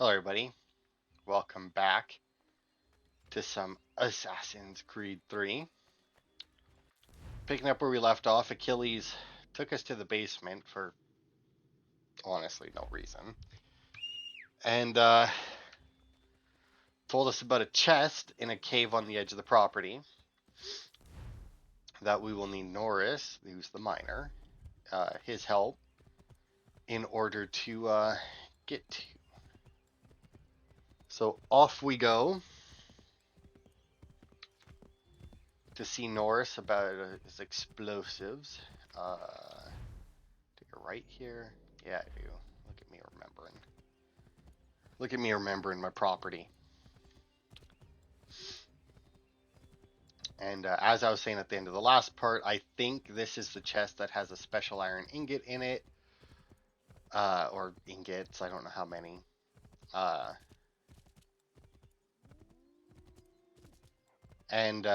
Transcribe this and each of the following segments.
Hello, everybody. Welcome back to some Assassin's Creed 3. Picking up where we left off, Achilles took us to the basement for honestly no reason. And told us about a chest in a cave on the edge of the property that we will need Norris, who's the miner, his help in order to get to. So off we go to see Norris about his explosives. Take a right here. Yeah, I do. Look at me remembering. Look at me remembering my property. And as I was saying at the end of the last part, I think this is the chest that has a special iron ingot in it. Or ingots, I don't know how many. And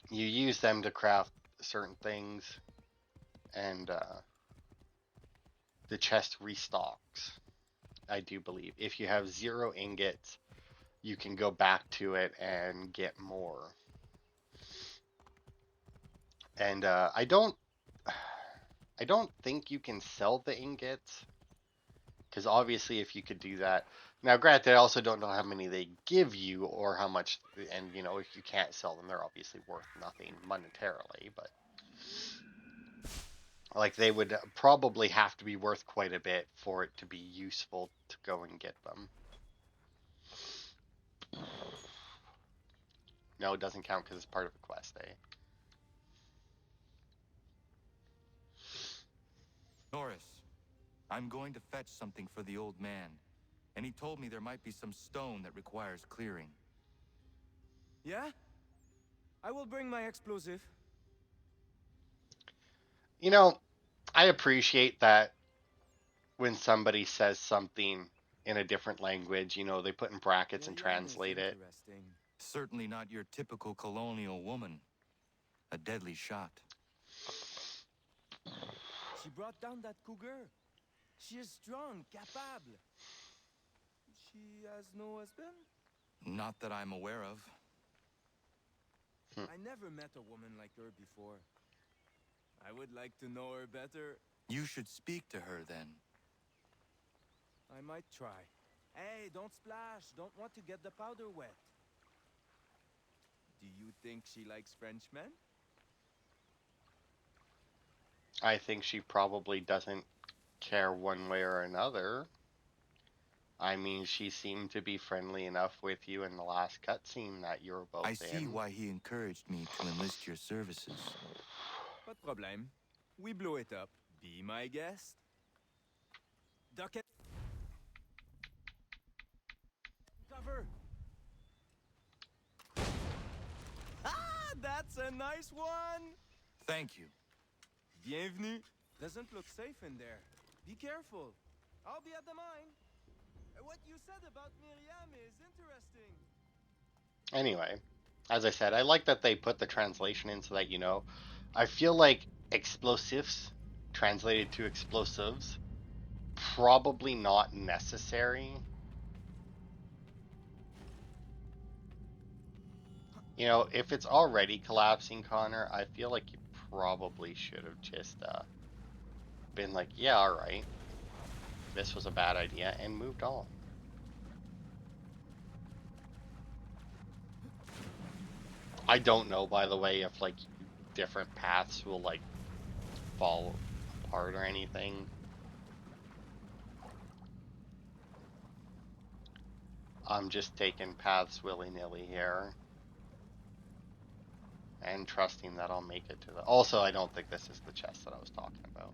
you use them to craft certain things. And the chest restocks, I do believe. If you have 0 ingots, you can go back to it and get more. And I don't think you can sell the ingots, because obviously if you could do that, now granted I also don't know how many they give you or how much, and you know, if you can't sell them, they're obviously worth nothing monetarily, but like they would probably have to be worth quite a bit for it to be useful to go and get them. No, it doesn't count because it's part of a quest, eh? Norris, I'm going to fetch something for the old man, and he told me there might be some stone that requires clearing. Yeah? I will bring my explosive. You know, I appreciate that when somebody says something in a different language, you know, they put in brackets and Myriam is translate it. interesting. Certainly not your typical colonial woman. A deadly shot. She brought down that cougar. She is strong, capable. She has no husband? Not that I'm aware of. I never met a woman like her before. I would like to know her better. You should speak to her then. I might try. Hey, don't splash. Don't want to get the powder wet. Do you think she likes Frenchmen? I think she probably doesn't care one way or another. I mean, she seemed to be friendly enough with you in the last cutscene that you were both I see in. why he encouraged me to enlist your services. Pas de problème. We blow it up. Be my guest. Duck it. Cover. Ah, that's a nice one. Thank you. Bienvenue. Doesn't look safe in there. Be careful. I'll be at the mine. What you said about Myriam is interesting. Anyway, as I said, I like that they put the translation in so that you know. I feel like explosives translated to explosives probably not necessary. You know, if it's already collapsing, Connor, I feel like you probably should have just been like, yeah, all right, this was a bad idea, and moved on. I don't know, by the way, if like different paths will like fall apart or anything. I'm just taking paths willy-nilly here and trusting that I'll make it to the... Also, I don't think this is the chest that I was talking about.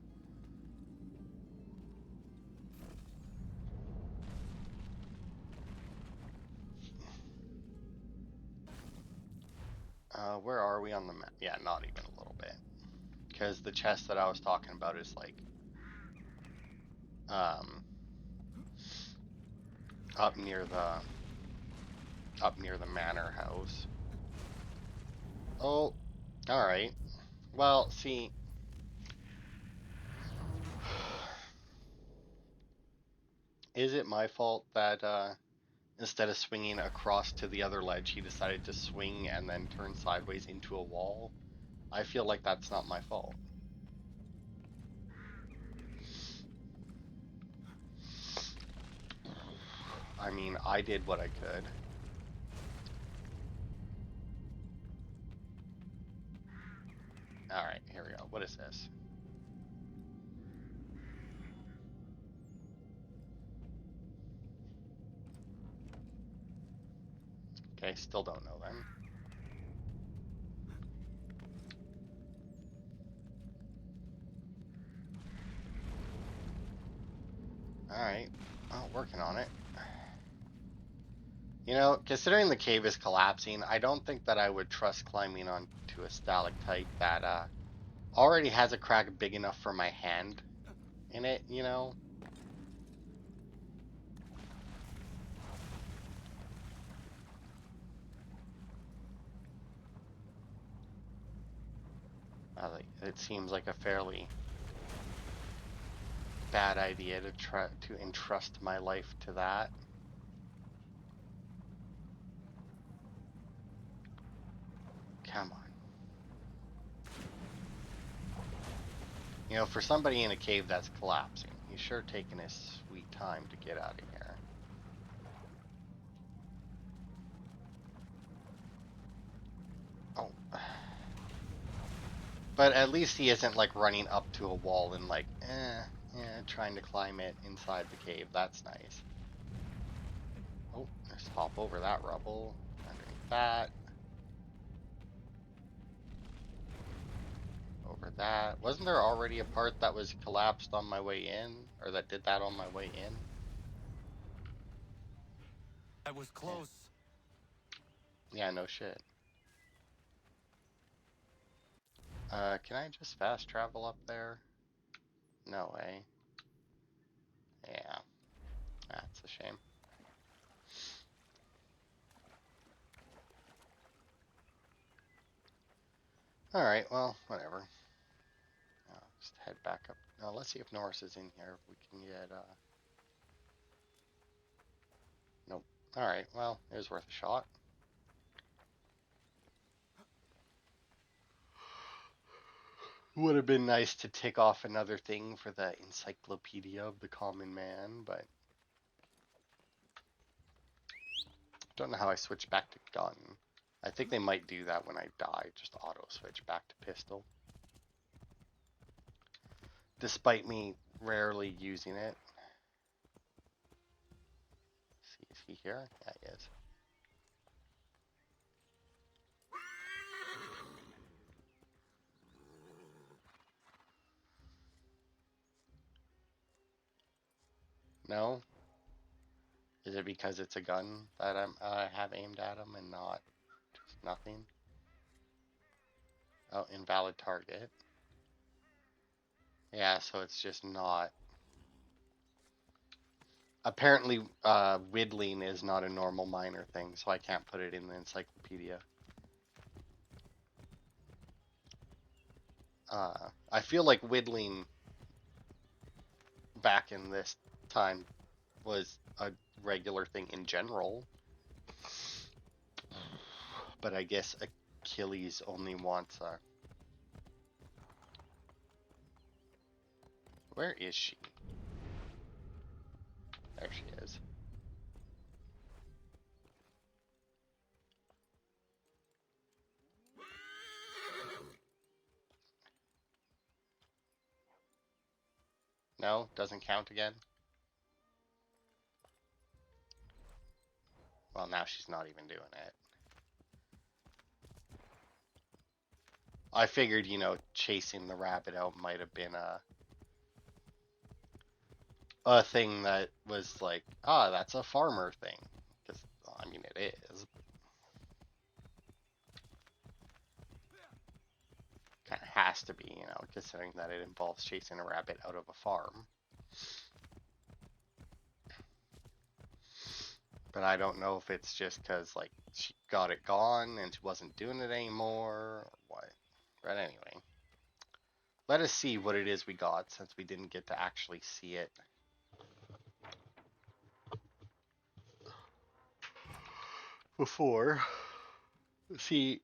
Where are we on the map? Yeah, not even a little bit. Because the chest that I was talking about is like up near the manor house. Oh, all right. Well, see, is it my fault that instead of swinging across to the other ledge, he decided to swing and then turn sideways into a wall? I feel like that's not my fault. I mean, I did what I could. Alright, here we go. What is this? Okay, still don't know then. Alright, well, working on it. You know, considering the cave is collapsing, I don't think that I would trust climbing onto a stalactite that already has a crack big enough for my hand in it, you know? It seems like a fairly bad idea to try to entrust my life to that. Come on. You know, for somebody in a cave that's collapsing, he's sure taking his sweet time to get out of here. Oh. But at least he isn't like running up to a wall and like, trying to climb it inside the cave. That's nice. Oh, let's hop over that rubble. Underneath that. Over that. Wasn't there already a part that was collapsed on my way in? Or that did that on my way in? I was close. Yeah, no shit. Can I just fast travel up there? No way. Yeah, that's a shame. Alright, well, whatever. Just head back up. Now, let's see if Norris is in here. If we can get, Nope. Alright, well, it was worth a shot. Would have been nice to tick off another thing for the Encyclopedia of the Common Man, but don't know how I switch back to gun. I think they might do that when I die, just auto switch back to pistol. Despite me rarely using it. See, is he here? Yeah, he is. No? Is it because it's a gun that I have aimed at him and not just nothing? Oh, invalid target. Yeah, so it's just not. Apparently, whittling is not a normal miner thing, so I can't put it in the encyclopedia. I feel like whittling back in this time was a regular thing in general. But I guess Achilles only wants a... Where is she? There she is. No? Doesn't count again? Well, now she's not even doing it. I figured, you know, chasing the rabbit out might have been a thing that was like, that's a farmer thing. Because, I mean, it is. Kind of has to be, you know, considering that it involves chasing a rabbit out of a farm. But I don't know if it's just because, like, she got it gone and she wasn't doing it anymore, or what. But anyway, let us see what it is we got, since we didn't get to actually see it. before. See,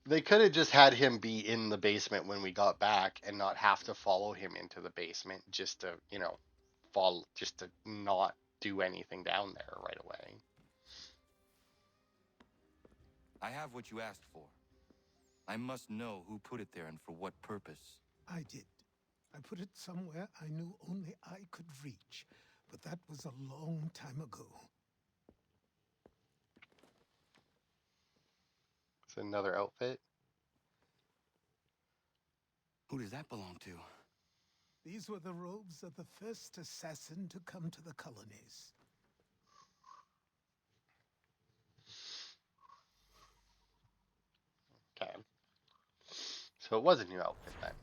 they could have just had him be in the basement when we got back and not have to follow him into the basement just to, fall, just to not do anything down there right away. I have what you asked for. I must know who put it there and for what purpose. I did. I put it somewhere I knew only I could reach, but that was a long time ago. It's another outfit. Who does that belong to? These were the robes of the first assassin to come to the colonies. Okay. So it was a new outfit then.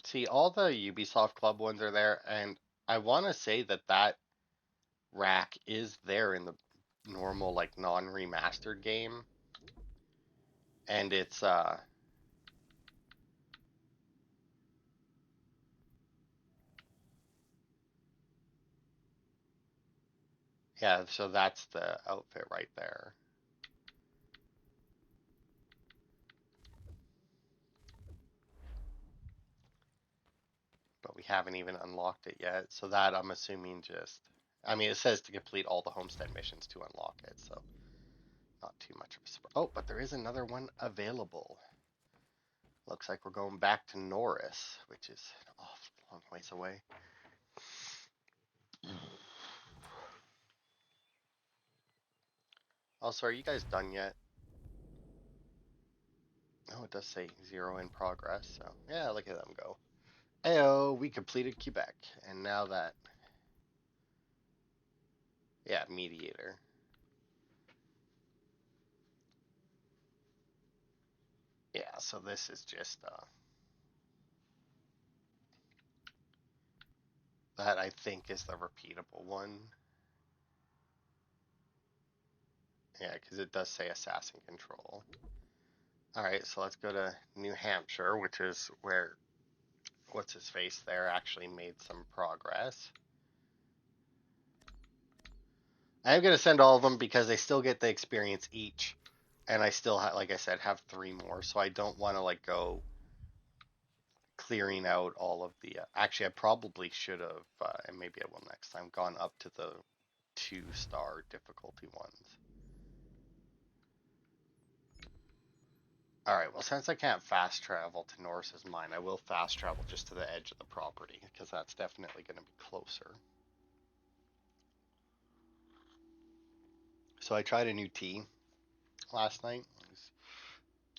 See, all the Ubisoft Club ones are there, and I want to say that rack is there in the normal, like, non-remastered game. And it's, yeah, so that's the outfit right there. But we haven't even unlocked it yet. So that, I'm assuming, I mean, it says to complete all the homestead missions to unlock it, so not too much of a surprise. Oh, but there is another one available. Looks like we're going back to Norris, which is an awful long ways away. Also, are you guys done yet? Oh, it does say 0 in progress, so yeah, look at them go. Ayo, we completed Quebec, and now that, yeah, mediator. Yeah, so this is just, that I think is the repeatable one. Yeah, because it does say assassin control. Alright, so let's go to New Hampshire, which is where, what's his face there actually made some progress. I am going to send all of them because they still get the experience each. And I still, like I said, have 3 more. So I don't want to, like, go clearing out all of the... actually, I probably should have, and maybe I will next time, gone up to the 2-star difficulty ones. Alright, well, since I can't fast travel to Norris's mine, I will fast travel just to the edge of the property, because that's definitely going to be closer. So I tried a new tea last night. It was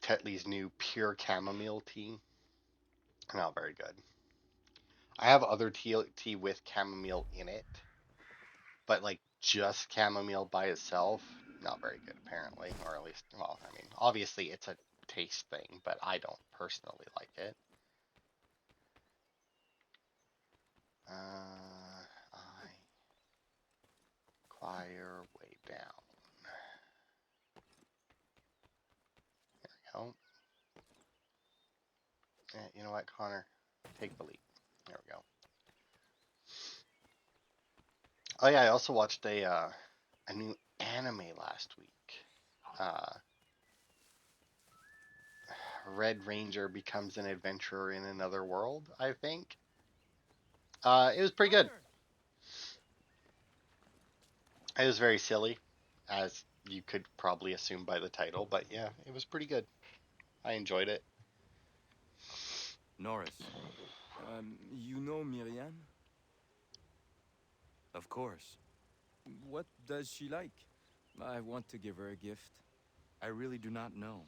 Tetley's new pure chamomile tea. Not very good. I have other tea with chamomile in it, but like just chamomile by itself, not very good apparently, or at least, well, I mean, obviously it's a taste thing, but I don't personally like it. I acquire way down. There we go. You know what, Connor? Take the lead. There we go. Oh yeah, I also watched a new anime last week. Red Ranger becomes an adventurer in another world, I think. It was pretty good. It was very silly, as you could probably assume by the title, but yeah, it was pretty good. I enjoyed it. Norris. You know Miriam? Of course. What does she like? I want to give her a gift. I really do not know.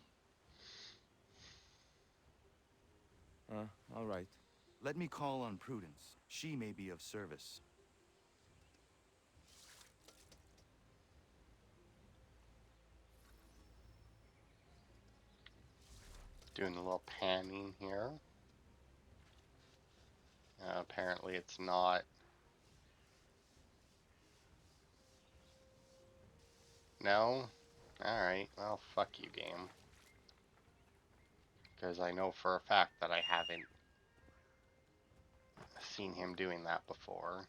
All right. Let me call on Prudence. She may be of service. Doing a little panning here. Apparently it's not. No? Alright, well, fuck you, game. Because I know for a fact that I haven't seen him doing that before.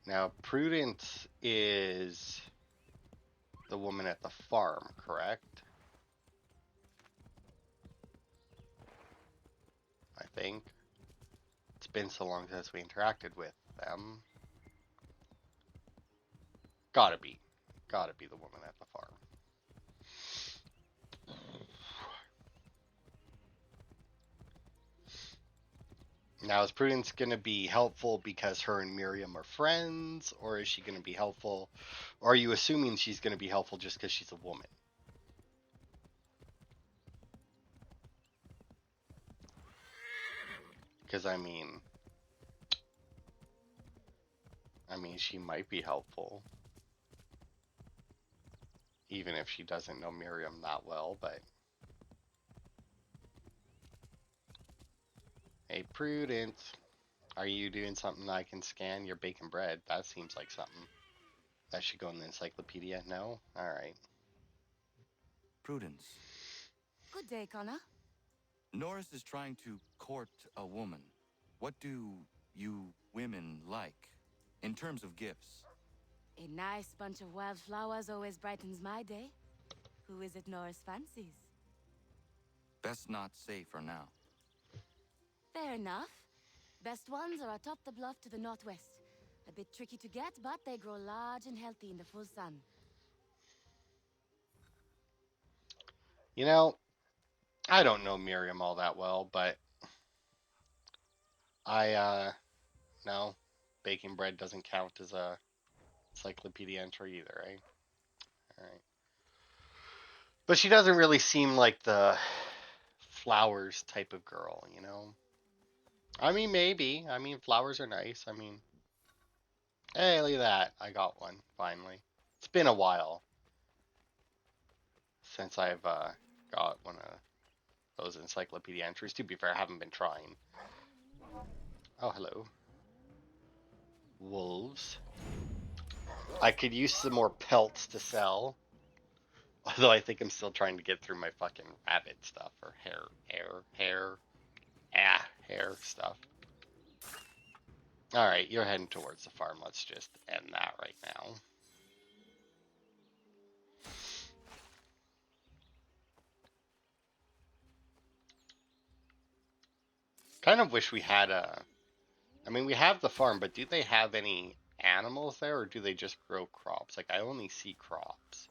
Now, Prudence is the woman at the farm, correct? I think. It's been so long since we interacted with them. Gotta be. Gotta be the woman at the farm. Now, is Prudence going to be helpful because her and Miriam are friends? Or is she going to be helpful? Or are you assuming she's going to be helpful just because she's a woman? Because, I mean, she might be helpful. Even if she doesn't know Miriam that well, but... Hey, Prudence. Are you doing something I can scan? Your bacon bread. That seems like something that should go in the encyclopedia. No? Alright. Prudence. Good day, Connor. Norris is trying to court a woman. What do you women like in terms of gifts? A nice bunch of wildflowers always brightens my day. Who is it Norris fancies? Best not say for now. Fair enough. Best ones are atop the bluff to the northwest. A bit tricky to get, but they grow large and healthy in the full sun. You know, I don't know Miriam all that well, but no, baking bread doesn't count as a encyclopedia entry either, right? Alright. But she doesn't really seem like the flowers type of girl, you know? I mean, maybe. I mean, flowers are nice. I mean, hey, look at that. I got one, finally. It's been a while since I've got one of those encyclopedia entries. To be fair, I haven't been trying. Oh, hello. Wolves. I could use some more pelts to sell. Although I think I'm still trying to get through my fucking rabbit stuff. Or hair stuff. Alright, you're heading towards the farm. Let's just end that right now. Kind of wish we had I mean, we have the farm, but do they have any animals there, or do they just grow crops? Like, I only see crops.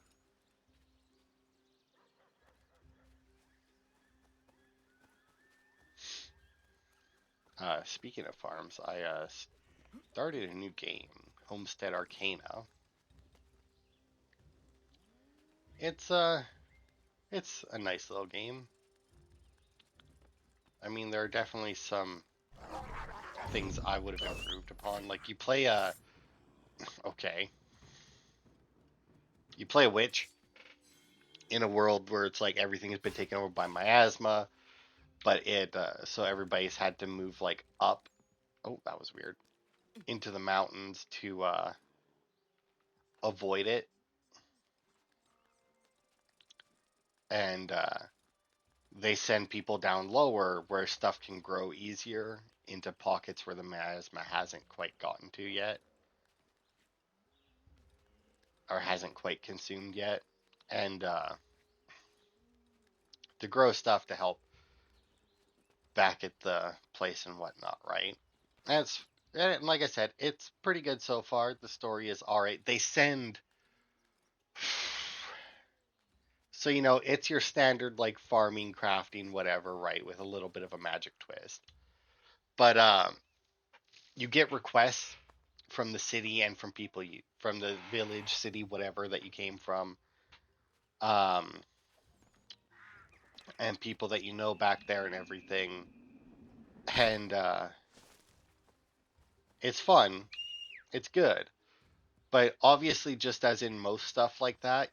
Speaking of farms, I started a new game, Homestead Arcana. It's a nice little game. I mean, there are definitely some things I would have improved upon. Like, you play a okay, you play a witch in a world where it's like everything has been taken over by miasma, but it so everybody's had to move like up. Oh, that was weird. Into the mountains to avoid it, and they send people down lower where stuff can grow easier into pockets where the miasma hasn't quite gotten to yet, or hasn't quite consumed yet, and to grow stuff to help back at the place and whatnot, right? And like I said, it's pretty good so far. The story is alright. They send so it's your standard like farming, crafting, whatever, right, with a little bit of a magic twist. But you get requests from the city and from people from the village, city, whatever that you came from, um, and people that you know back there and everything, and it's fun, it's good. But obviously, just as in most stuff like that,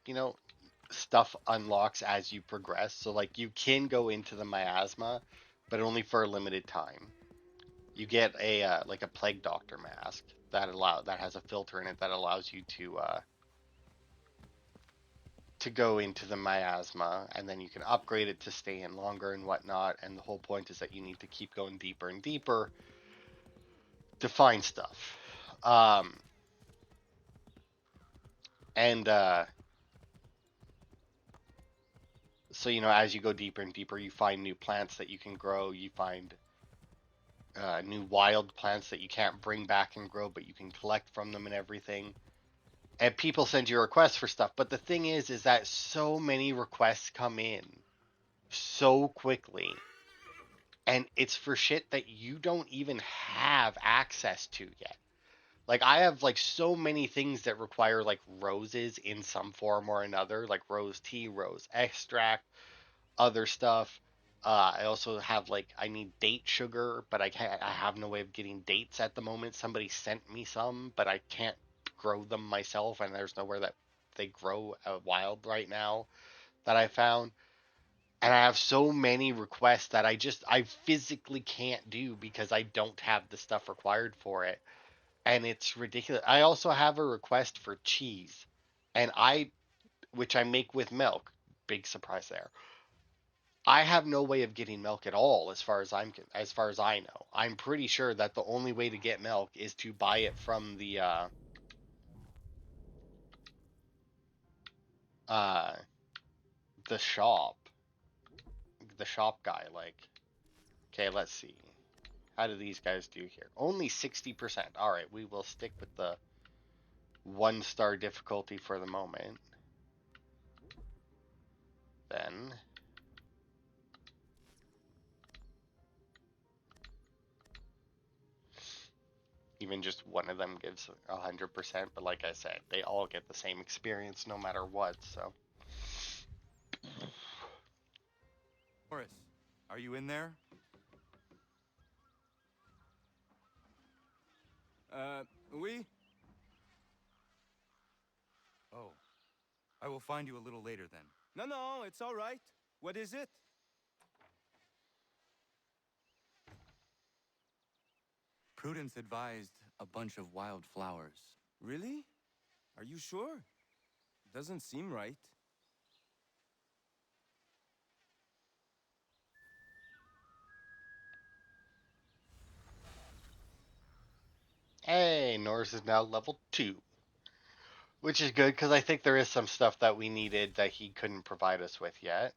stuff unlocks as you progress. So like you can go into the miasma, but only for a limited time. You get a like a plague doctor mask that has a filter in it that allows you to to go into the miasma, and then you can upgrade it to stay in longer and whatnot. And the whole point is that you need to keep going deeper and deeper to find stuff. And so, as you go deeper and deeper, you find new plants that you can grow. You find new wild plants that you can't bring back and grow, but you can collect from them and everything. And people send you requests for stuff. But the thing is that so many requests come in so quickly. And it's for shit that you don't even have access to yet. Like, I have, like, so many things that require, like, roses in some form or another. Like, rose tea, rose extract, other stuff. I also have, like, I need date sugar, but I have no way of getting dates at the moment. Somebody sent me some, but I can't grow them myself, and there's nowhere that they grow wild right now that I found. And I have so many requests that I physically can't do because I don't have the stuff required for it. And it's ridiculous. I also have a request for cheese, and which I make with milk. Big surprise there. I have no way of getting milk at all, as far as I know. I'm pretty sure that the only way to get milk is to buy it from uh the shop, the shop guy. Like, okay, let's see. How do these guys do here? Only 60%. All right, we will stick with the 1-star difficulty for the moment. Then even just one of them gives 100%, but like I said, they all get the same experience no matter what, so. Horace, are you in there? Oui? Oh. I will find you a little later then. No, it's all right. What is it? Prudence advised a bunch of wild flowers. Really? Are you sure? Doesn't seem right. Hey, Norris is now level 2. Which is good, because I think there is some stuff that we needed that he couldn't provide us with yet.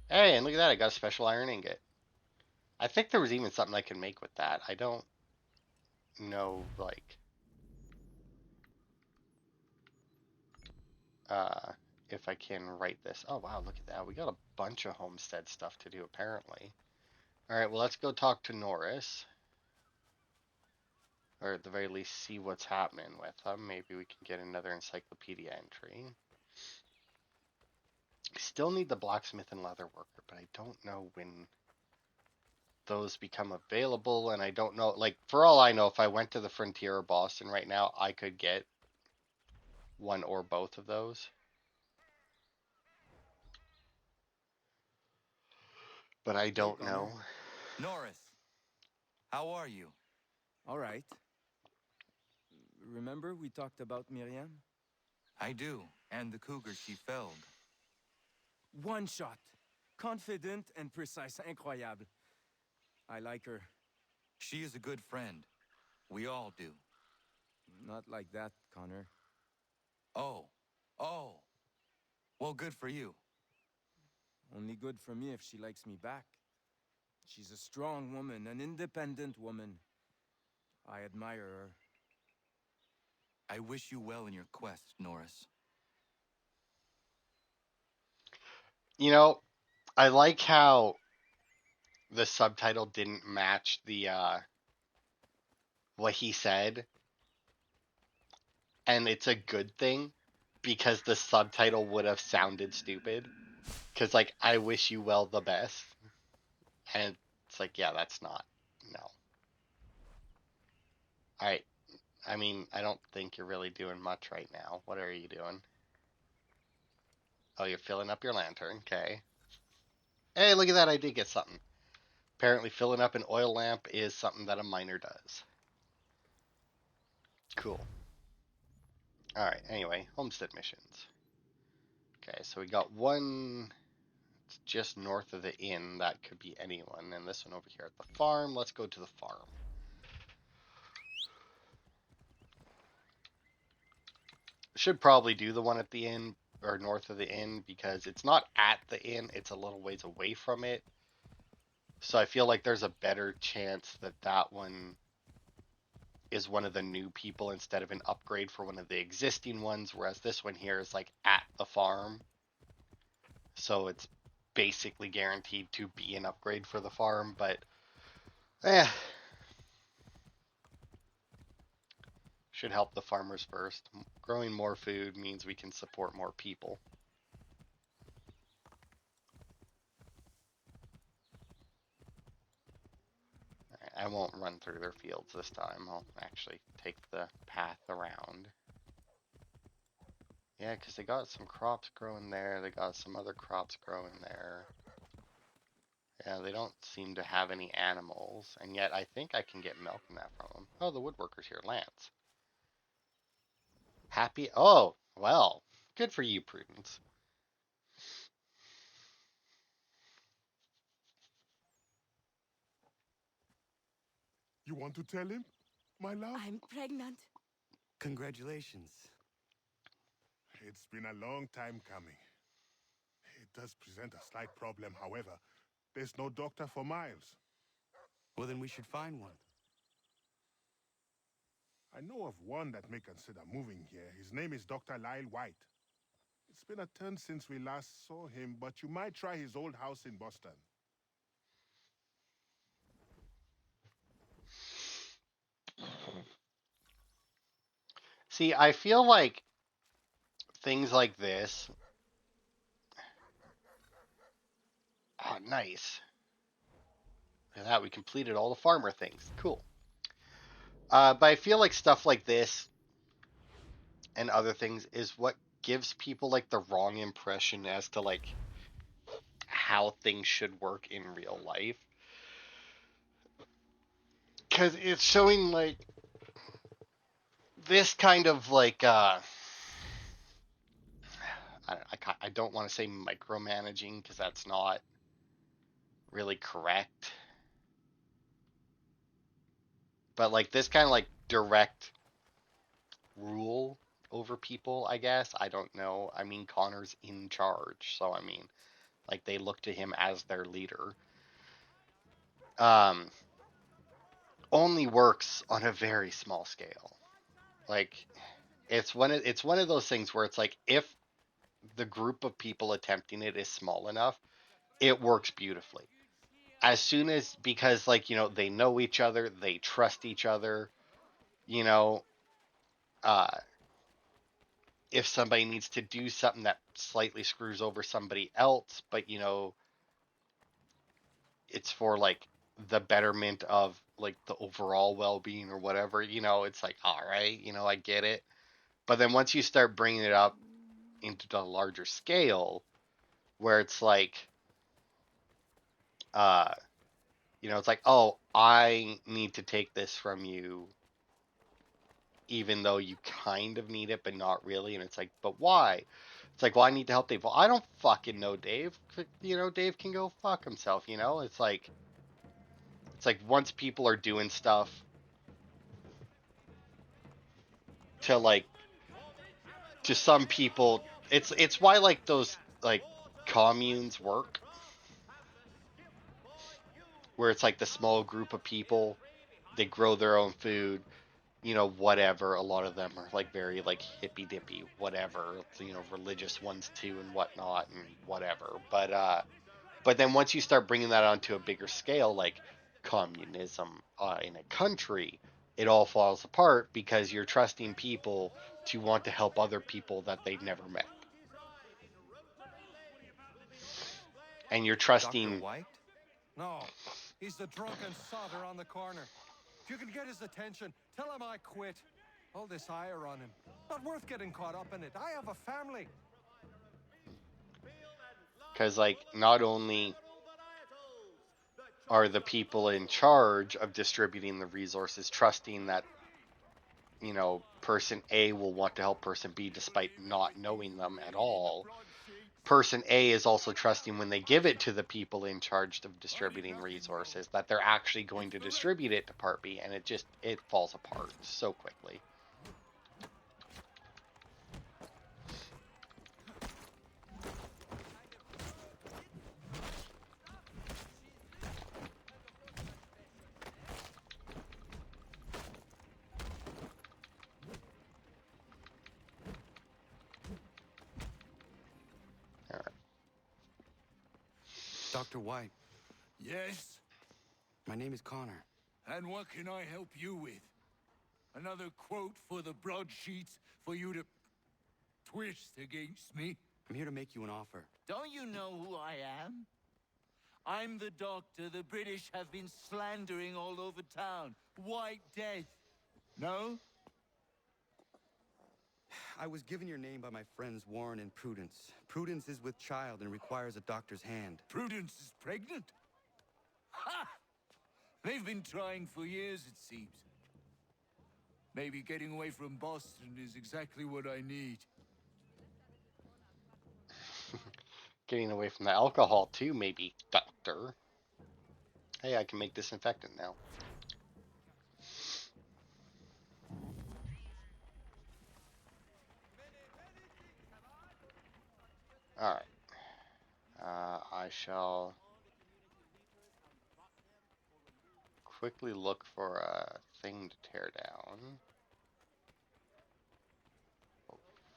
Hey, and look at that, I got a special iron ingot. I think there was even something I could make with that. I don't know, like, if I can write this. Oh, wow, look at that. We got a bunch of homestead stuff to do, apparently. All right, well, let's go talk to Norris. Or at the very least, see what's happening with them. Maybe we can get another encyclopedia entry. Still need the blacksmith and leather worker, but I don't know when those become available, and I don't know, like, for all I know, if I went to the Frontier or Boston right now, I could get one or both of those. But I don't know. Norris, how are you? All right. Remember we talked about Miriam? I do, and the cougar she felled. One shot. Confident and precise. Incroyable. I like her. She is a good friend. We all do. Not like that, Connor. Oh. Well, good for you. Only good for me if she likes me back. She's a strong woman, an independent woman. I admire her. I wish you well in your quest, Norris. You know, I like how the subtitle didn't match the what he said. And it's a good thing, because the subtitle would have sounded stupid. Because, like, I wish you well the best. And it's like, yeah, that's not. No. Alright. I mean, I don't think you're really doing much right now. What are you doing? Oh, you're filling up your lantern. Okay. Hey, look at that. I did get something. Apparently, filling up an oil lamp is something that a miner does. cool. Alright, anyway, homestead missions. Okay, so we got one just north of the inn. That could be anyone. And this one over here at the farm. Let's go to the farm. Should probably do the one at the inn, or north of the inn, because it's not at the inn, it's a little ways away from it. So I feel like there's a better chance that that one is one of the new people instead of an upgrade for one of the existing ones, whereas this one here is like at the farm. So it's basically guaranteed to be an upgrade for the farm, but should help the farmers first. Growing more food means we can support more people. I won't run through their fields this time. I'll actually take the path around. Yeah, because they got some crops growing there. They got some other crops growing there. Yeah, they don't seem to have any animals. And yet I think I can get milk in that from them. Oh, the woodworker's here. Lance. Happy? Oh, well. Good for you, Prudence. You want to tell him, my love? I'm pregnant. Congratulations. It's been a long time coming. It does present a slight problem, however. There's no doctor for Miles. Well, then we should find one. I know of one that may consider moving here. His name is Dr. Lyle White. It's been a turn since we last saw him, but you might try his old house in Boston. See, I feel like things like this. Oh, nice. Look at that, we completed all the farmer things. Cool. But I feel like stuff like this and other things is what gives people like the wrong impression as to like how things should work in real life. Because it's showing like this kind of like I don't want to say micromanaging because that's not really correct. But like this kind of like direct rule over people, I guess. I don't know. I mean, Connor's in charge, so I mean, like they look to him as their leader. Only works on a very small scale. Like it's one of those things where it's like if the group of people attempting it is small enough, it works beautifully. As soon as, because like, you know, they know each other, they trust each other, you know, uh, if somebody needs to do something that slightly screws over somebody else, but you know, it's for like the betterment of like the overall well-being or whatever, you know, it's like, all right, you know, I get it. But then once you start bringing it up into the larger scale, where it's like, uh, you know, it's like, oh, I need to take this from you, even though you kind of need it, but not really. And it's like, but why? It's like, well, I need to help Dave. Well, I don't fucking know Dave. You know, Dave can go fuck himself. You know, it's like once people are doing stuff to like, to some people, it's why like those like communes work, where it's like the small group of people, they grow their own food, you know, whatever. A lot of them are like very like hippy dippy, whatever, you know, religious ones too and whatnot and whatever. But then once you start bringing that onto a bigger scale, like communism in a country, it all falls apart because you're trusting people to want to help other people that they've never met. And you're Dr. trusting. White? No, he's the drunken sodder on the corner. If you can get his attention, tell him I quit. All this ire on him. Not worth getting caught up in it. I have a family. Because, like, not only are the people in charge of distributing the resources trusting that, you know, person A will want to help person B despite not knowing them at all. Person A is also trusting when they give it to the people in charge of distributing resources that they're actually going to distribute it to part B, and it falls apart so quickly. All right. Dr. White, Yes? my name is Connor. And what can I help you with? Another quote for the broadsheets for you to twist against me? I'm here to make you an offer. Don't you know who I am? I'm the doctor the British have been slandering all over town. White Death. No? I was given your name by my friends Warren and Prudence. Prudence is with child and requires a doctor's hand. Prudence is pregnant? Ha! They've been trying for years, it seems. Maybe getting away from Boston is exactly what I need. Getting away from the alcohol too, maybe, doctor. Hey, I can make disinfectant now. Alright. I shall quickly look for a thing to tear down.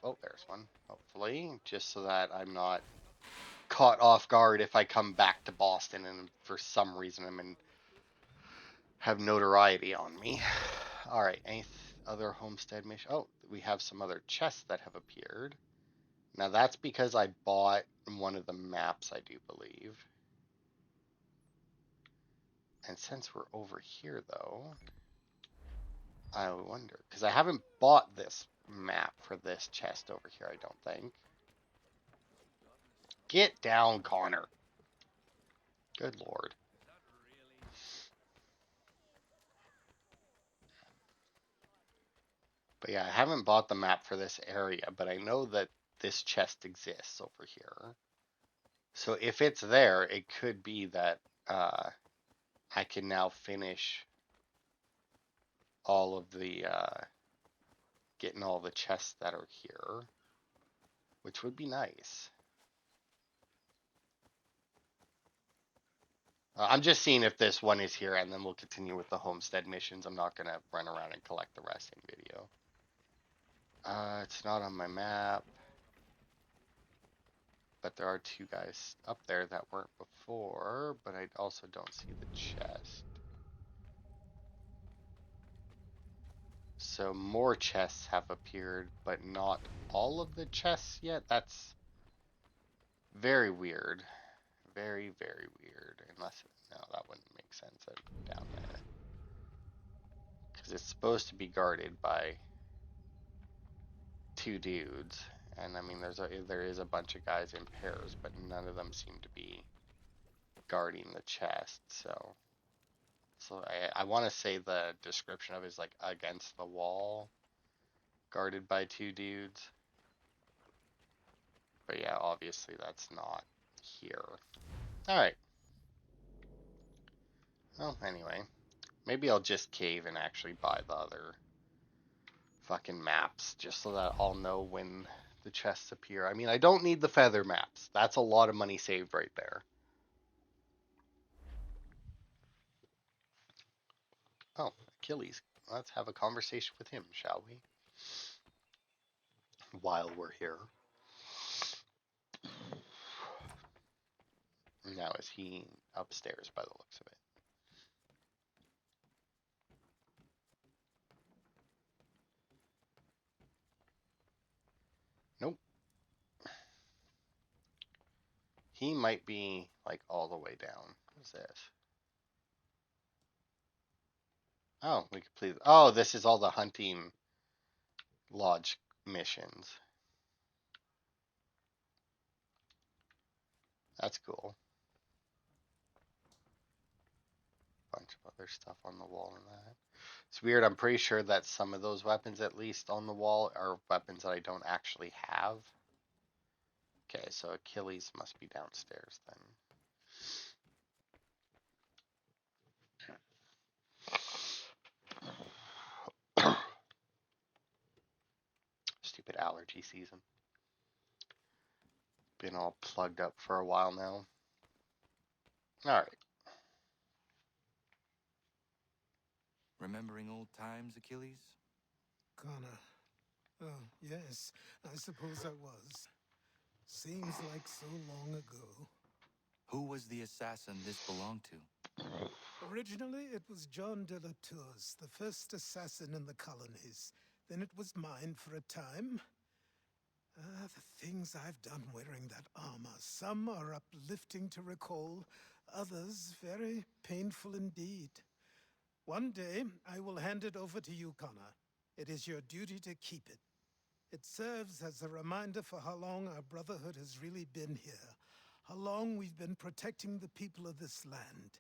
Oh, there's one. Hopefully, just so that I'm not caught off guard if I come back to Boston and for some reason have notoriety on me. Alright, any other homestead mission? Oh, we have some other chests that have appeared. Now that's because I bought one of the maps, I do believe. And since we're over here, though, I wonder, because I haven't bought this map for this chest over here, I don't think. Get down, Connor. Good lord. But yeah, I haven't bought the map for this area, but I know that this chest exists over here. So if it's there, it could be that I can now finish all of the getting all the chests that are here, which would be nice. I'm just seeing if this one is here, and then we'll continue with the homestead missions. I'm not going to run around and collect the rest in video. It's not on my map, but there are two guys up there that weren't before, but I also don't see the chest. So more chests have appeared, but not all of the chests yet. That's very weird. Very, very weird. Unless, no, that wouldn't make sense down there. Because it's supposed to be guarded by two dudes. And I mean, there is a bunch of guys in pairs, but none of them seem to be guarding the chest. So I want to say the description of it is like against the wall, guarded by two dudes. But yeah, obviously that's not here. Alright. Well, anyway. Maybe I'll just cave and actually buy the other fucking maps, just so that I'll know when the chests appear. I mean, I don't need the feather maps. That's a lot of money saved right there. Oh, Achilles. Let's have a conversation with him, shall we? While we're here. Now, is he upstairs by the looks of it? Nope. He might be, like, all the way down. What's this? Oh, we completed. Oh, this is all the hunting lodge missions. That's cool. Bunch of other stuff on the wall and that. It's weird. I'm pretty sure that some of those weapons, at least on the wall, are weapons that I don't actually have. Okay, so Achilles must be downstairs then. Stupid allergy season. Been all plugged up for a while now. Alright. Remembering old times, Achilles? Connor. Oh, yes, I suppose I was. Seems like so long ago. Who was the assassin this belonged to? Originally, it was John de la Tour's, the first assassin in the colonies. Then it was mine for a time. The things I've done wearing that armor. Some are uplifting to recall, others very painful indeed. One day, I will hand it over to you, Connor. It is your duty to keep it. It serves as a reminder for how long our brotherhood has really been here, how long we've been protecting the people of this land.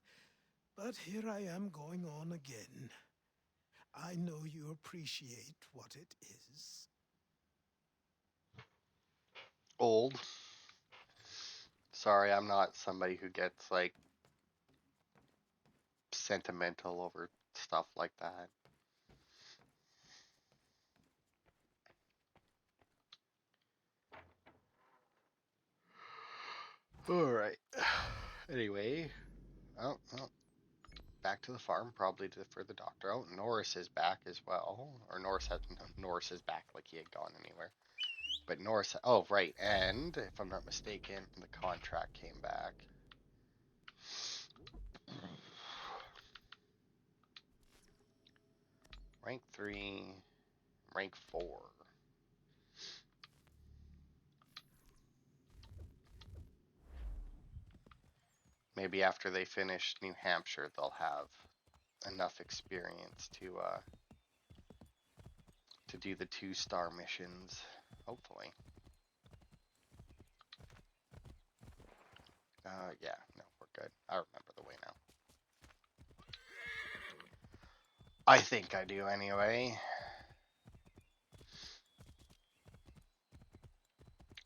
But here I am going on again. I know you appreciate what it is. Old. Sorry, I'm not somebody who gets, like, sentimental over stuff like that. Alright. Anyway. Oh, back to the farm, probably for the doctor. Oh, Norris is back as well. Or Norris is back, like he had gone anywhere. But Norris, oh, right. And, if I'm not mistaken, the contract came back. Rank 3, rank 4. Maybe after they finish New Hampshire, they'll have enough experience to do the 2-star missions, hopefully. Yeah, no, we're good. I remember the way now. I think I do anyway.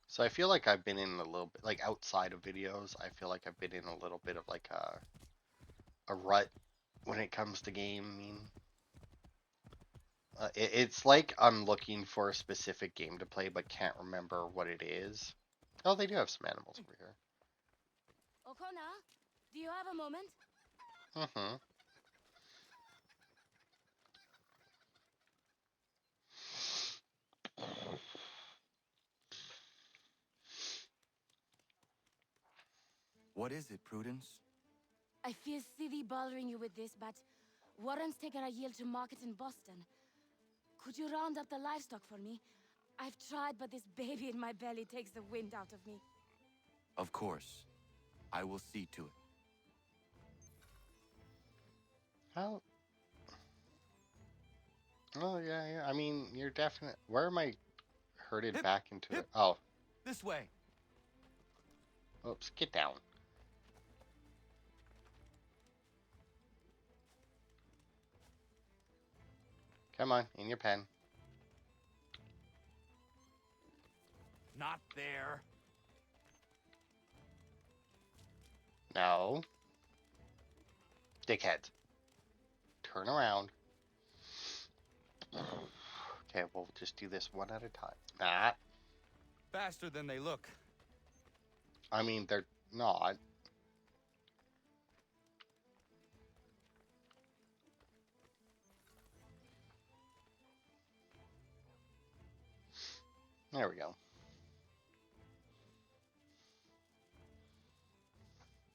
So I feel like I've been in a little bit, like outside of videos, I feel like I've been in a little bit of like a rut when it comes to gaming. It's like I'm looking for a specific game to play but can't remember what it is. Oh, they do have some animals over here. O'Connor, do you have a moment? Mm-hmm. What is it, Prudence? I feel silly bothering you with this, but Warren's taken a yield to market in Boston. Could you round up the livestock for me? I've tried, but this baby in my belly takes the wind out of me. Of course. I will see to it. How? Oh, yeah. I mean, you're definite. Where am I herded Hip, back into hip. it? Oh, This way. oops, get down. Come on, in your pen. Not there. No. Dickheads. Turn around. Okay, we'll just do this one at a time. Nah. Faster than they look. I mean, they're not. There we go.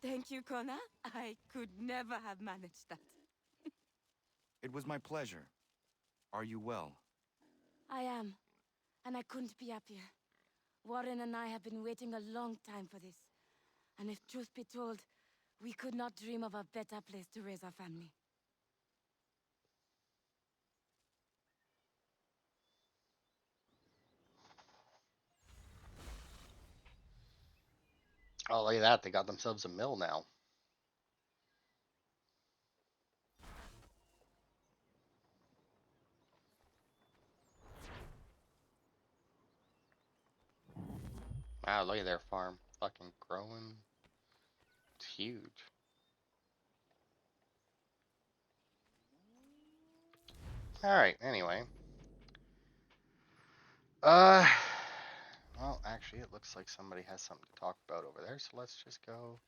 Thank you, Connor. I could never have managed that. It was my pleasure. Are you well? I am, and I couldn't be happier. Warren and I have been waiting a long time for this. And if truth be told, we could not dream of a better place to raise our family. Oh, look at that. They got themselves a mill now. Wow, look at their farm. Fucking growing. It's huge. Alright, anyway. Uh, well, actually, it looks like somebody has something to talk about over there, so let's just go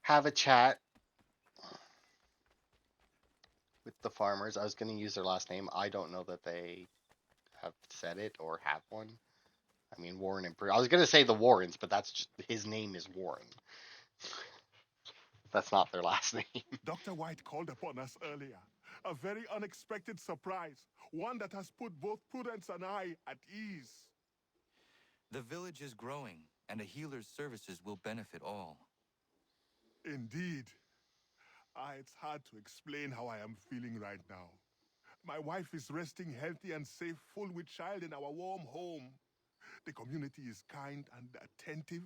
have a chat with the farmers. I was going to use their last name. I don't know that they have said it or have one. I mean, Warren and I was going to say the Warrens, but that's just his name is Warren. That's not their last name. Dr. White called upon us earlier. A very unexpected surprise. One that has put both Prudence and I at ease. The village is growing, and a healer's services will benefit all. Indeed. It's hard to explain how I am feeling right now. My wife is resting healthy and safe, full with child in our warm home. The community is kind and attentive,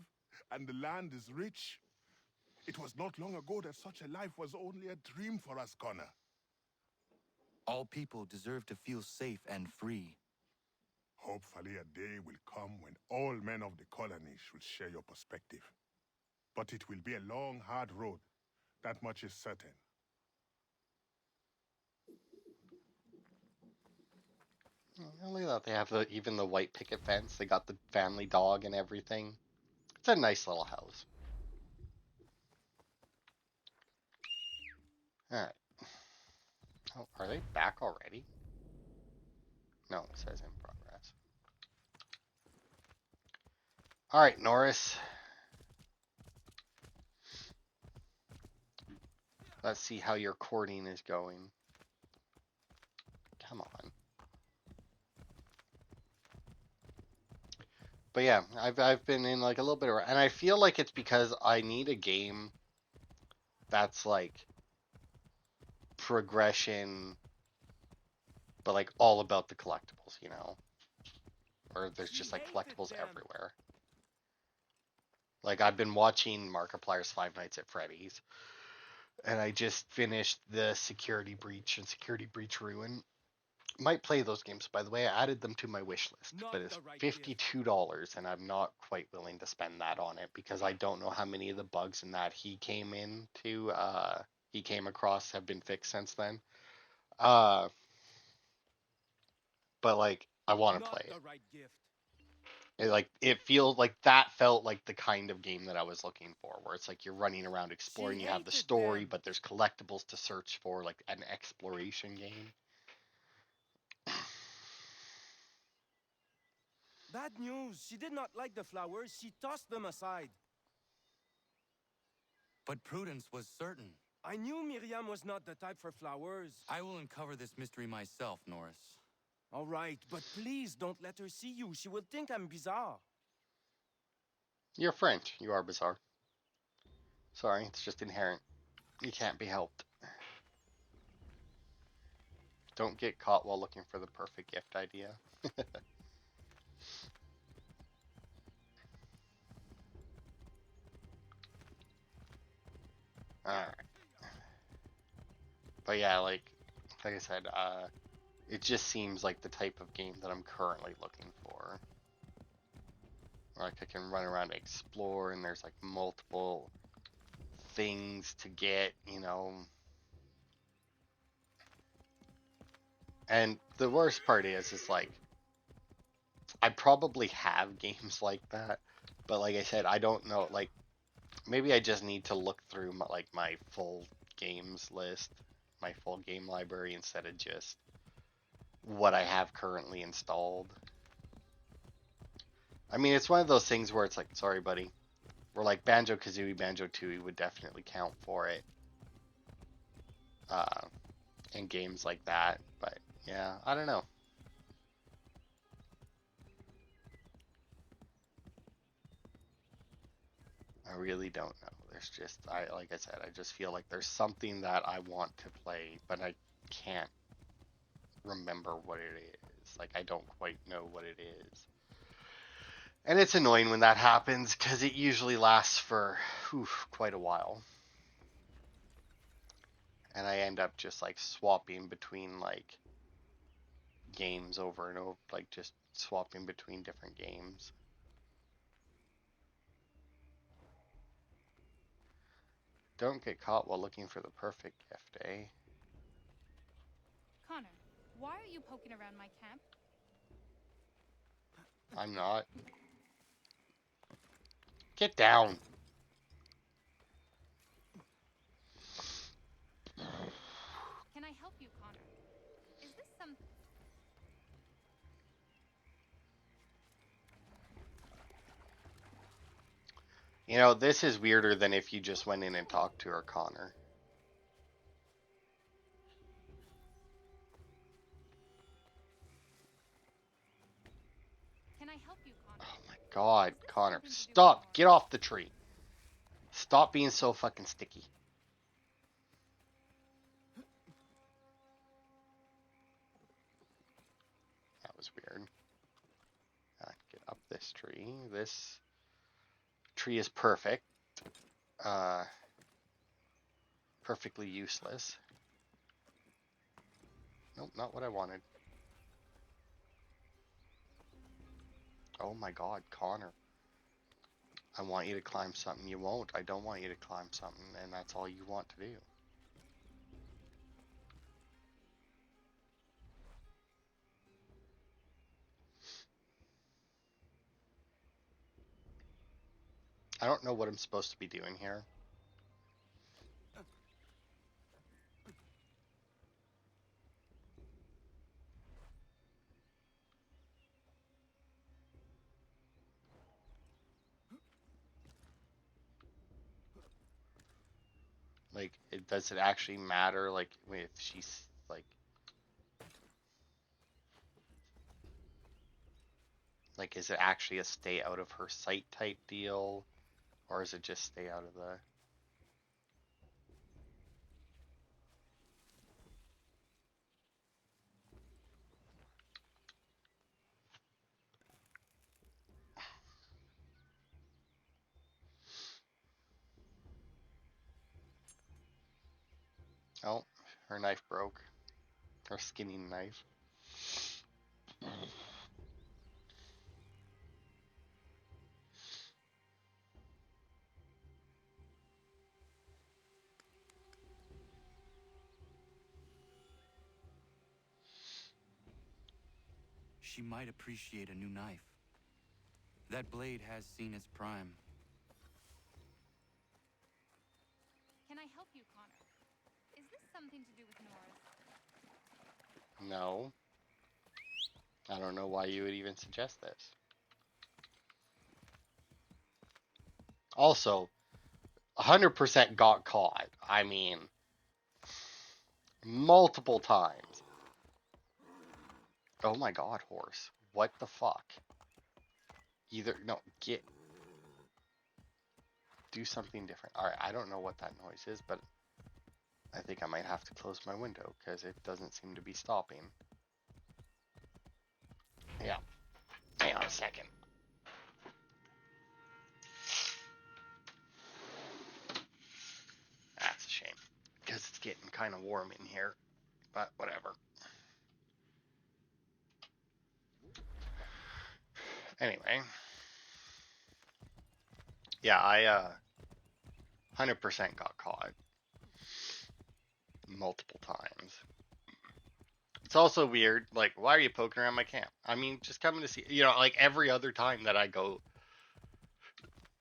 and the land is rich. It was not long ago that such a life was only a dream for us, Connor. All people deserve to feel safe and free. Hopefully a day will come when all men of the colony should share your perspective. But it will be a long, hard road. That much is certain. Look at that. They have even the white picket fence. They got the family dog and everything. It's a nice little house. Alright. Oh, are they back already? No, it says in progress. Alright, Norris. Let's see how your courting is going. Come on. But yeah, I've been in like a little bit of, and I feel like it's because I need a game that's like progression, but like all about the collectibles, you know? Or there's just like collectibles everywhere. Like I've been watching Markiplier's Five Nights at Freddy's, and I just finished the Security Breach and Security Breach Ruin. Might play those games, by the way. I added them to my wish list, but it's $52, and I'm not quite willing to spend that on it because I don't know how many of the bugs in that he came across have been fixed since then. But like, I want to play it. It feels like that felt like the kind of game that I was looking for, where it's like you're running around exploring, you have the story, but there's collectibles to search for, like an exploration game. Bad news. She did not like the flowers. She tossed them aside. But Prudence was certain. I knew Miriam was not the type for flowers. I will uncover this mystery myself, Norris. All right, but please don't let her see you. She will think I'm bizarre. You're French. You are bizarre. Sorry, it's just inherent. You can't be helped. Don't get caught while looking for the perfect gift idea. Alright. But yeah, like I said, it just seems like the type of game that I'm currently looking for. Like I can run around and explore, and there's like multiple things to get, you know. And the worst part is like, I probably have games like that, but like I said, I don't know, like, maybe I just need to look through my full games list, my full game library, instead of just what I have currently installed. I mean, it's one of those things where it's like, sorry buddy, where like Banjo-Kazooie, Banjo-Tooie would definitely count for it. And games like that, but yeah, I don't know. I really don't know. There's just, like I said, I just feel like there's something that I want to play, but I can't remember what it is. Like, I don't quite know what it is. And it's annoying when that happens, because it usually lasts for quite a while. And I end up just, like, swapping between, like, games over and over, like, just swapping between different games. Don't get caught while looking for the perfect gift, eh? Connor, why are you poking around my camp? I'm not. Get down. Can I help you, Connor? Is this some... You know, this is weirder than if you just went in and talked to her, Connor. Can I help you, Connor? Oh my god, Is this Connor. something to do with Stop. Nora? Get off the tree. Stop being so fucking sticky. That was weird. Get up this tree. This tree is perfect. Perfectly useless. Nope, not what I wanted. Oh my god, Connor. I want you to climb something. You won't. I don't want you to climb something, and that's all you want to do. I don't know what I'm supposed to be doing here. Like, does it actually matter? Like, if she's like, is it actually a stay out of her sight type deal, or is it just stay out of the? Oh, her knife broke. Her skinning knife. She might appreciate a new knife. That blade has seen its prime. Can I help you, Connor? Is this something to do with Nora's? No. I don't know why you would even suggest this. Also, 100% got caught. I mean, multiple times. Oh my god, horse. What the fuck? No, do something different. Alright, I don't know what that noise is, but I think I might have to close my window because it doesn't seem to be stopping. Yeah. Hang on a second. That's a shame because it's getting kind of warm in here, but whatever. Anyway. Yeah, I 100% got caught multiple times. It's also weird, like, why are you poking around my camp? I mean, just coming to see, like every other time that I go,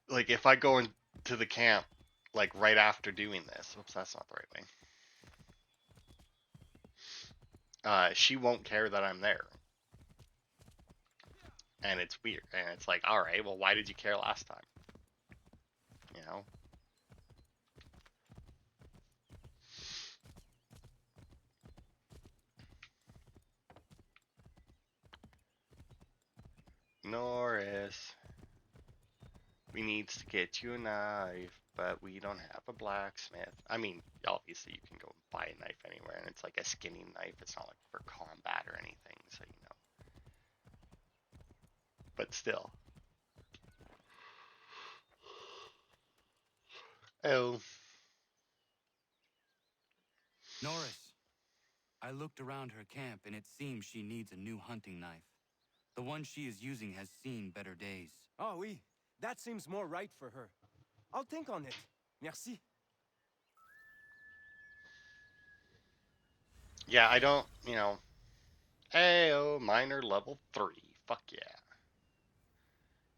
like if I go into the camp, like right after doing this, oops, that's not the right way. She won't care that I'm there. And it's weird. And it's like, all right, well, why did you care last time? You know? Norris, we needs to get you a knife, but we don't have a blacksmith. I mean, obviously you can go buy a knife anywhere, and it's like a skinning knife. It's not like for combat or anything, so you know. But still. Oh. Norris, I looked around her camp and it seems she needs a new hunting knife. The one she is using has seen better days. Oh, oui. That seems more right for her. I'll think on it. Merci. Yeah, I don't, Ayo, minor level 3. Fuck yeah.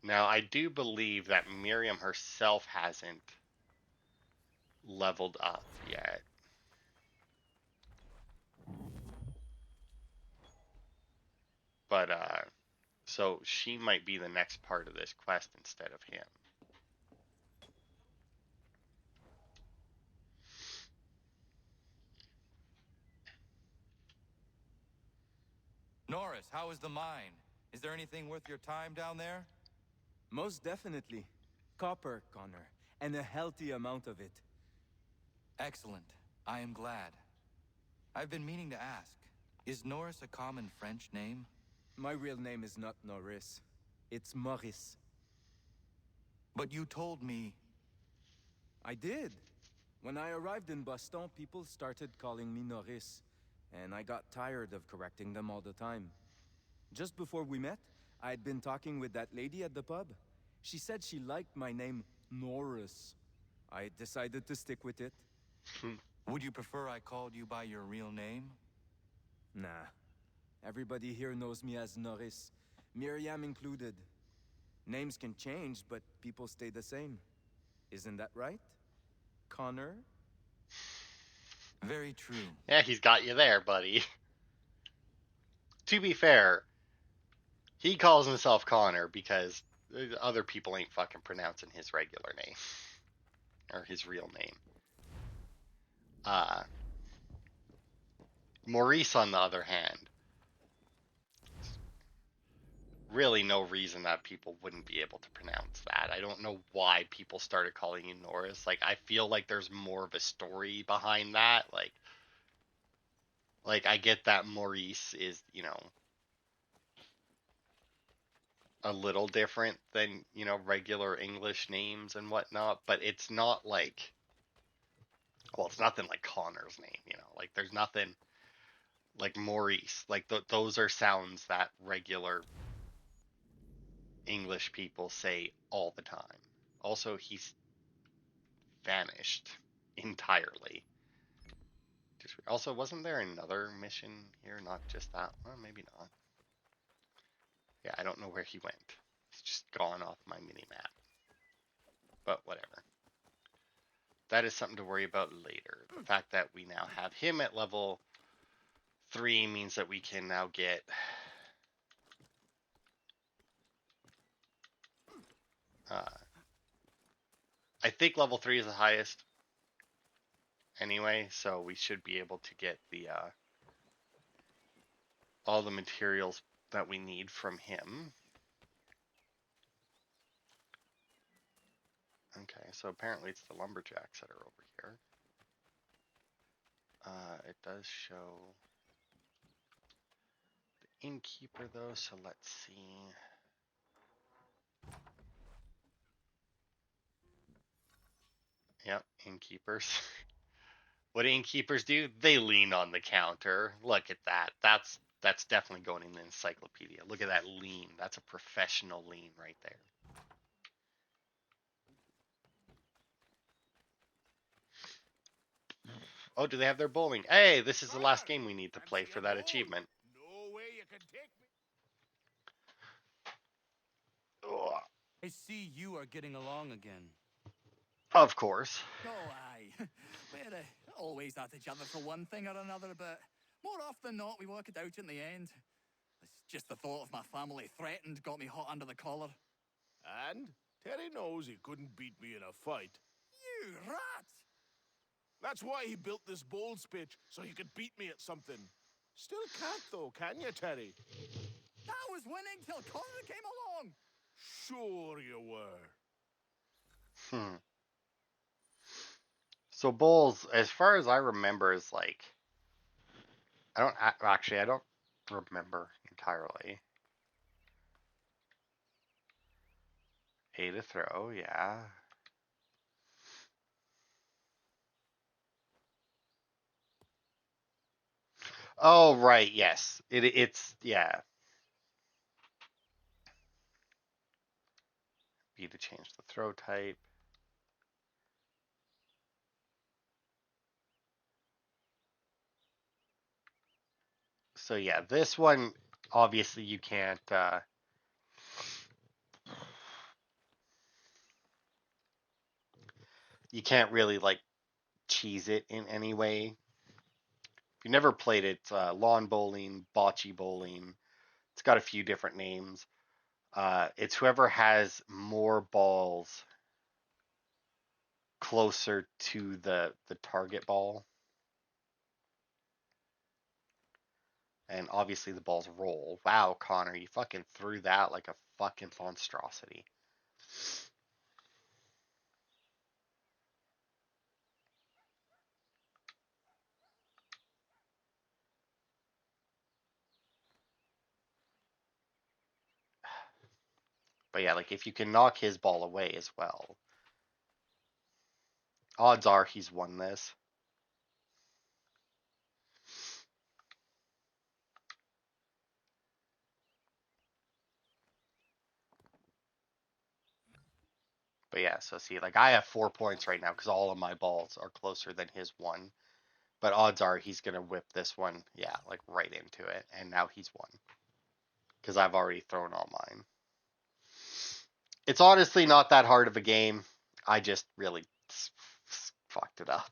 Now, I do believe that Miriam herself hasn't leveled up yet. But, so she might be the next part of this quest instead of him. Norris, how is the mine? Is there anything worth your time down there? Most definitely. Copper, Connor, and a healthy amount of it. Excellent. I am glad. I've been meaning to ask, is Norris a common French name? My real name is not Norris. It's Maurice. But you told me... I did. When I arrived in Boston, people started calling me Norris, and I got tired of correcting them all the time. Just before we met, I'd been talking with that lady at the pub. She said she liked my name, Norris. I decided to stick with it. Would you prefer I called you by your real name? Nah. Everybody here knows me as Norris, Miriam included. Names can change, but people stay the same. Isn't that right, Connor? Very true. Yeah, he's got you there, buddy. To be fair, he calls himself Connor because other people ain't fucking pronouncing his regular name. Or his real name. Maurice, on the other hand, really no reason that people wouldn't be able to pronounce that. I don't know why people started calling you Norris. Like, I feel like there's more of a story behind that. Like I get that Maurice is, a little different than, regular English names and whatnot, but it's not like, well, it's nothing like Connor's name, like there's nothing like Maurice. Like those are sounds that regular English people say all the time. Also, he's vanished entirely. Also, wasn't there another mission here? Not just that? Well, maybe not. Yeah, I don't know where he went. He's just gone off my mini map. But whatever. That is something to worry about later. The fact that we now have him at level 3 means that we can now get I think level 3 is the highest anyway, so we should be able to get the all the materials that we need from him. Okay, so apparently it's the lumberjacks that are over here. It does show the innkeeper though, so let's see. Yep, innkeepers. What do innkeepers do? They lean on the counter. Look at that. That's definitely going in the encyclopedia. Look at that lean. That's a professional lean right there. Oh, do they have their bowling? Hey, this is the last game we need to play for that achievement. No way you can take me. Ugh. I see you are getting along again. Of course. Oh, aye. We're always at each other for one thing or another, but more often than not, we work it out in the end. It's just the thought of my family threatened got me hot under the collar. And Terry knows he couldn't beat me in a fight. You rat! That's why he built this bowls pitch, so he could beat me at something. Still can't though, can you, Terry? I was winning till Connor came along! Sure you were. So bowls, as far as I remember, is like I don't remember entirely. A to throw, yeah. Oh right, yes. It's yeah. B to change the throw type. So yeah, this one obviously you can't really like cheese it in any way. If you never played it, lawn bowling, bocce bowling. It's got a few different names. It's whoever has more balls closer to the target ball, and obviously the balls roll. Wow, Connor, you fucking threw that like a fucking monstrosity. But yeah, like if you can knock his ball away as well, odds are he's won this. But yeah, so see, like I have 4 points right now because all of my balls are closer than his one. But odds are he's gonna whip this one, yeah, like right into it, and now he's won because I've already thrown all mine. It's honestly not that hard of a game. I just really fucked it up.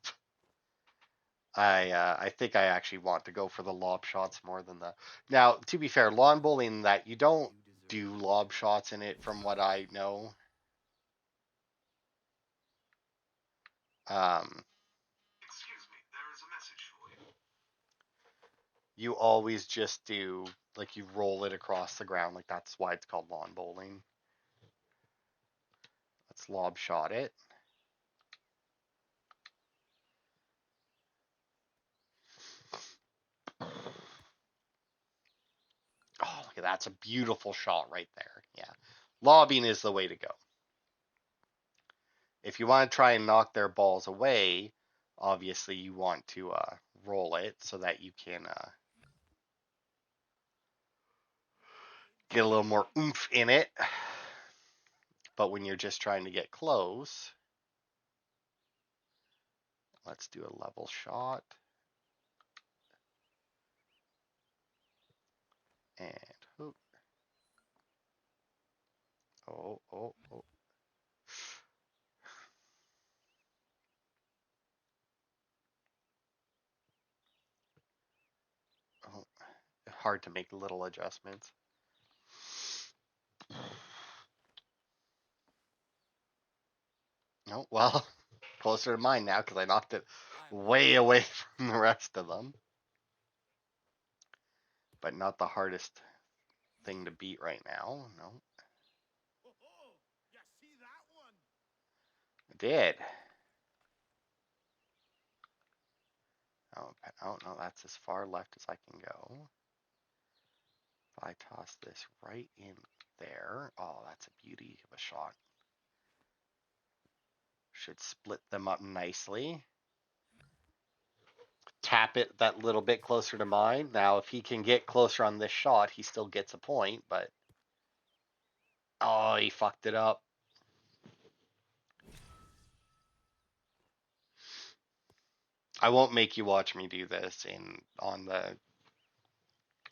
I think I actually want to go for the lob shots more than the. Now, to be fair, lawn bowling that you don't do lob shots in it, from what I know. Um, you always just do like you roll it across the ground, like that's why it's called lawn bowling. Let's lob shot it. Oh, look at that. That's a beautiful shot right there. Yeah. Lobbing is the way to go. If you want to try and knock their balls away, obviously you want to roll it so that you can get a little more oomph in it. But when you're just trying to get close, let's do a level shot. And oh, oh, oh, oh. Oh, hard to make little adjustments. Oh, well, closer to mine now because I knocked it way away from the rest of them. But not the hardest thing to beat right now. No. I did. Oh no, that's as far left as I can go. If I toss this right in there, oh, that's a beauty of a shot. Should split them up nicely. Tap it that little bit closer to mine. Now, if he can get closer on this shot, he still gets a point, but oh, he fucked it up. I won't make you watch me do this on the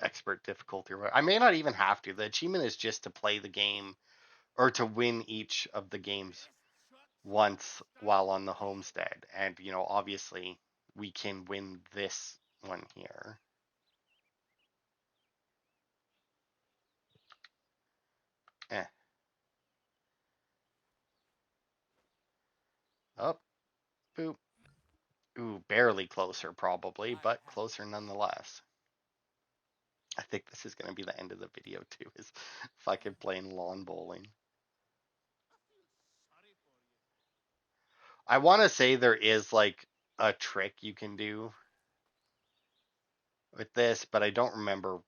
expert difficulty. I may not even have to. The achievement is just to play the game or to win each of the games once while on the homestead. And, obviously we can win this one here. Eh. Up. Boop. Ooh, barely closer probably, but closer nonetheless. I think this is going to be the end of the video too, is fucking playing lawn bowling. I want to say there is like a trick you can do with this, but I don't remember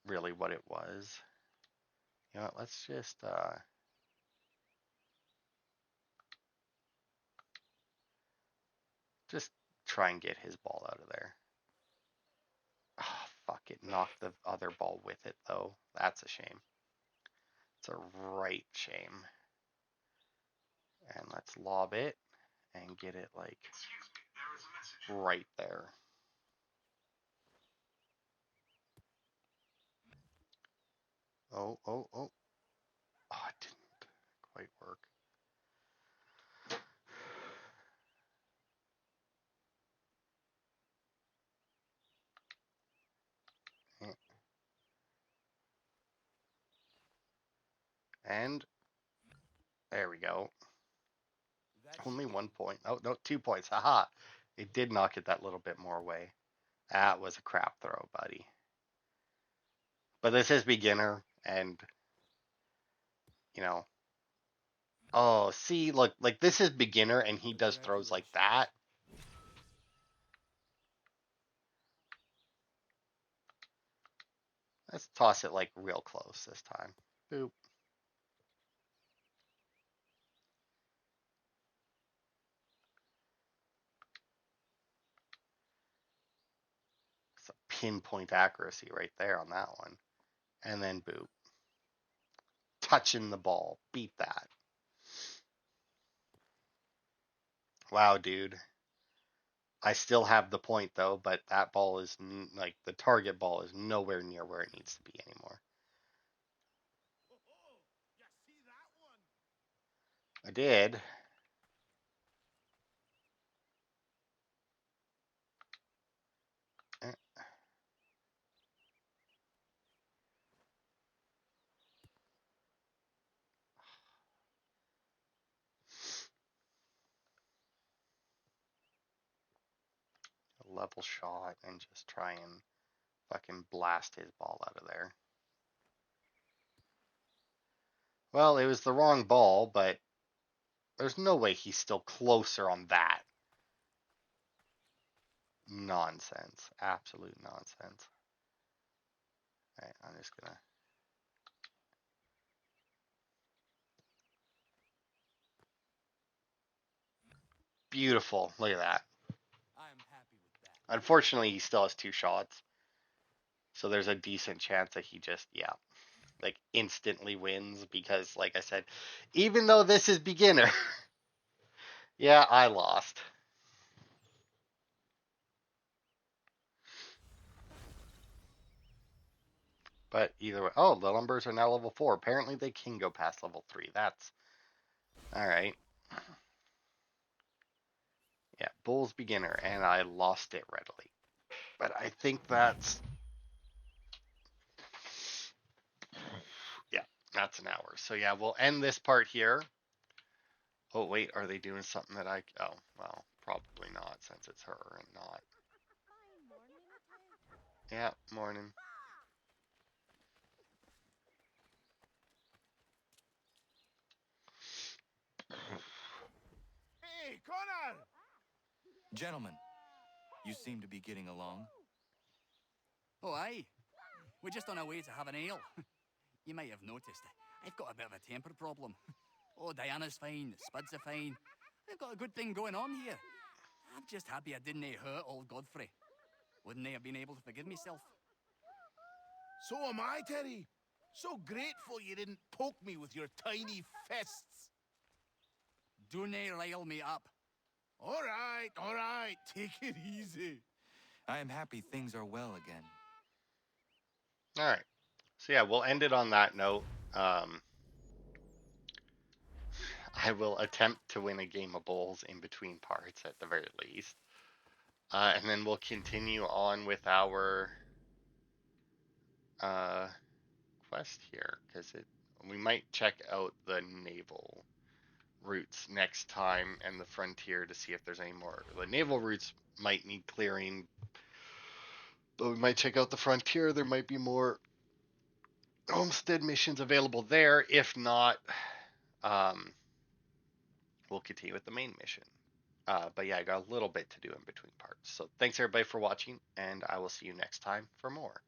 really what it was. You know what, let's just try and get his ball out of there. Oh, fuck it. Knocked the other ball with it, though. That's a shame. It's a right shame. And let's lob it and get it, like, right there. Oh, oh, oh. Oh, it didn't quite work. And there we go. Only 1 point. Oh, no, 2 points. Haha. It did knock it that little bit more away. That was a crap throw, buddy. But this is beginner, and, you know. Oh, see, look, like this is beginner, and he does throws like that. Let's toss it like real close this time. Boop. It's a pinpoint accuracy right there on that one. And then boop. Touching the ball. Beat that. Wow, dude. I still have the point though, but that ball is like the target ball is nowhere near where it needs to be anymore. I did. A level shot and just try and fucking blast his ball out of there. Well, it was the wrong ball, but there's no way he's still closer on that. Nonsense. Absolute nonsense. Alright, I'm just gonna. Beautiful. Look at that. I'm happy with that. Unfortunately, he still has 2 shots. So there's a decent chance that he just, yeah, like instantly wins because, like I said, even though this is beginner, yeah, I lost. But either way, oh, the numbers are now level 4. Apparently, they can go past level 3. That's all right. Yeah, Bull's beginner, and I lost it readily. But I think that's, yeah, that's an hour. So yeah, we'll end this part here. Oh wait, are they doing something that I? Oh well, probably not since it's her and not. Yeah, morning. Hey, Connor! Gentlemen, you seem to be getting along. Oh, aye. We're just on our way to have an ale. You might have noticed, I've got a bit of a temper problem. Oh, Diana's fine, Spuds are fine. We've got a good thing going on here. I'm just happy I didn't hurt old Godfrey. Wouldn't I have been able to forgive myself? So am I, Terry. So grateful you didn't poke me with your tiny fists. Don't rile me up. All right. Take it easy. I am happy things are well again. All right. So yeah, we'll end it on that note. I will attempt to win a game of bowls in between parts at the very least. And then we'll continue on with our quest here because we might check out the naval routes next time and the frontier to see if there's any more. The naval routes might need clearing, but we might check out the frontier. There might be more homestead missions available there. If not, we'll continue with the main mission. But yeah, I got a little bit to do in between parts. So thanks everybody for watching, and I will see you next time for more.